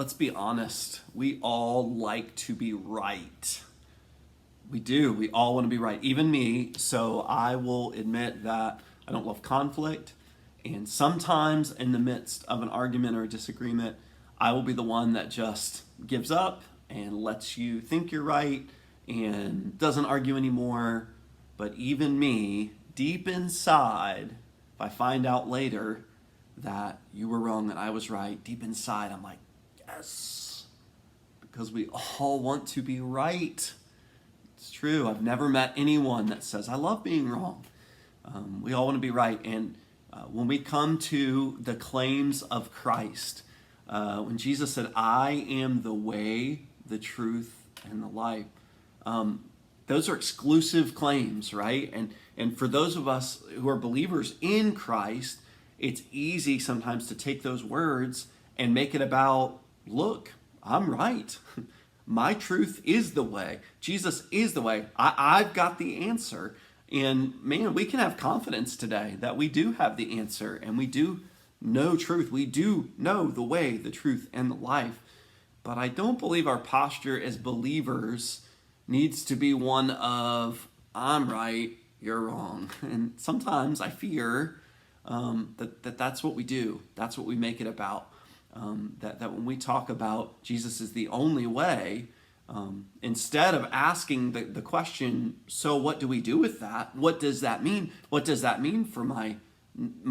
Let's be honest. We all like to be right. We do. We all want to be right. Even me. So I will admit that I don't love conflict. And sometimes in the midst of an argument or a disagreement, I will be the one that just gives up and lets you think you're right and doesn't argue anymore. But even me, deep inside, if I find out later that you were wrong and I was right, deep inside, I'm like, yes, because we all want to be right. It's true. I've never met anyone that says, I love being wrong. We all want to be right. And when we come to the claims of Christ, when Jesus said, I am the way, the truth, and the life, those are exclusive claims, right? And for those of us who are believers in Christ, it's easy sometimes to take those words and make it about, look, I'm right. My truth is the way. Jesus is the way. I've got the answer. And man, we can have confidence today that we do have the answer and we do know truth. We do know the way, the truth, and the life. But I don't believe our posture as believers needs to be one of, I'm right, you're wrong. And sometimes I fear that's what we do. That's what we make it about. That when we talk about Jesus is the only way, instead of asking the question, so what do we do with that? What does that mean? What does that mean for my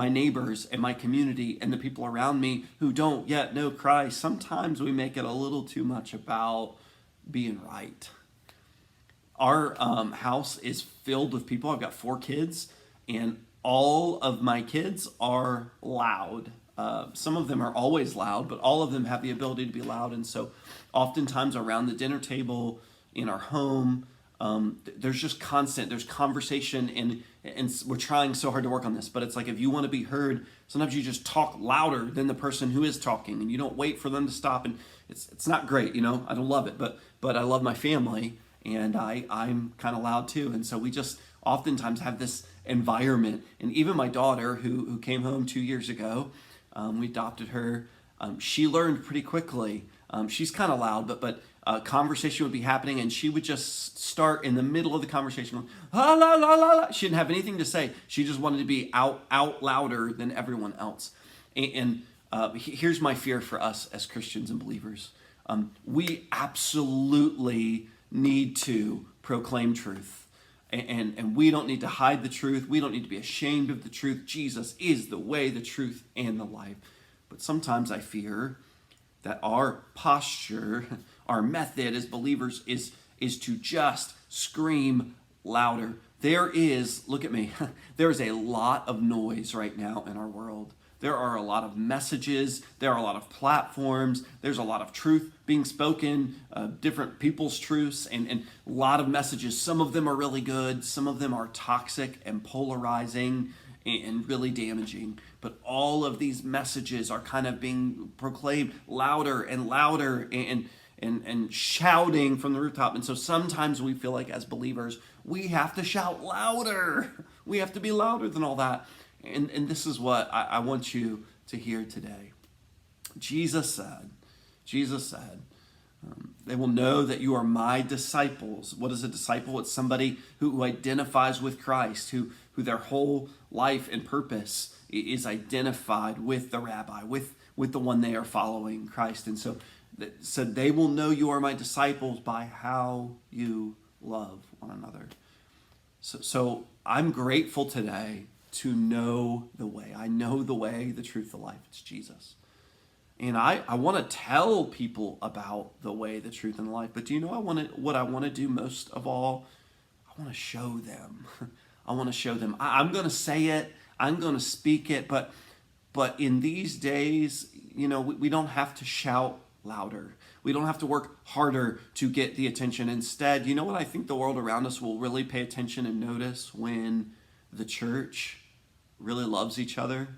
neighbors and my community and the people around me who don't yet know Christ? Sometimes we make it a little too much about being right. Our house is filled with people. I've got 4 kids, and all of my kids are loud. Some of them are always loud, but all of them have the ability to be loud. And so oftentimes around the dinner table in our home, there's just there's conversation, and we're trying so hard to work on this, but it's like if you want to be heard, sometimes you just talk louder than the person who is talking, and you don't wait for them to stop, and it's not great, I don't love it, but I love my family, and I'm kind of loud too, and so we just oftentimes have this environment. And even my daughter who came home 2 years ago, we adopted her. She learned pretty quickly. She's kind of loud, but conversation would be happening, and she would just start in the middle of the conversation going, la, la, la, la, la. She didn't have anything to say. She just wanted to be out louder than everyone else. And here's my fear for us as Christians and believers. We absolutely need to proclaim truth. And we don't need to hide the truth. We don't need to be ashamed of the truth. Jesus is the way, the truth, and the life. But sometimes I fear that our posture, our method as believers is to just scream louder. Look at me, there is a lot of noise right now in our world. There are a lot of messages, there are a lot of platforms, there's a lot of truth being spoken, different people's truths, and a lot of messages. Some of them are really good, some of them are toxic and polarizing and really damaging. But all of these messages are kind of being proclaimed louder and louder and shouting from the rooftop. And so sometimes we feel like as believers, we have to shout louder. We have to be louder than all that. And this is what I want you to hear today. Jesus said, they will know that you are my disciples. What is a disciple? It's somebody who identifies with Christ, who their whole life and purpose is identified with the rabbi, with the one they are following, Christ. And so they will know you are my disciples by how you love one another. So I'm grateful today to know the way. I know the way, the truth, the life. It's Jesus. And I want to tell people about the way, the truth, and the life. But do you know what I want to do most of all? I want to show them. I want to show them. I'm going to say it. I'm going to speak it. But in these days, we don't have to shout louder. We don't have to work harder to get the attention. Instead, you know what I think the world around us will really pay attention and notice? When the church really loves each other,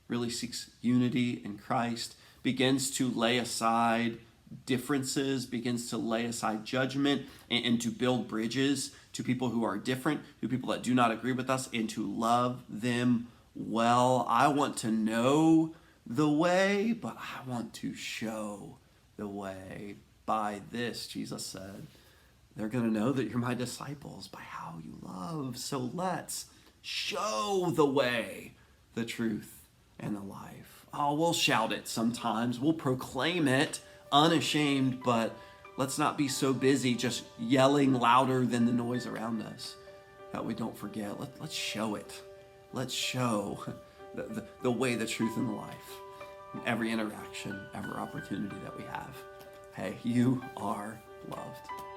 really seeks unity in Christ, begins to lay aside differences, begins to lay aside judgment, and to build bridges to people who are different, to people that do not agree with us, and to love them well. I want to know the way, but I want to show the way. By this, Jesus said, they're going to know that you're my disciples by how you love. So let's show the way, the truth, and the life. Oh, we'll shout it sometimes. We'll proclaim it unashamed, but let's not be so busy just yelling louder than the noise around us that we don't forget. Let's show it. Let's show the way, the truth, and the life in every interaction, every opportunity that we have. Hey, you are loved.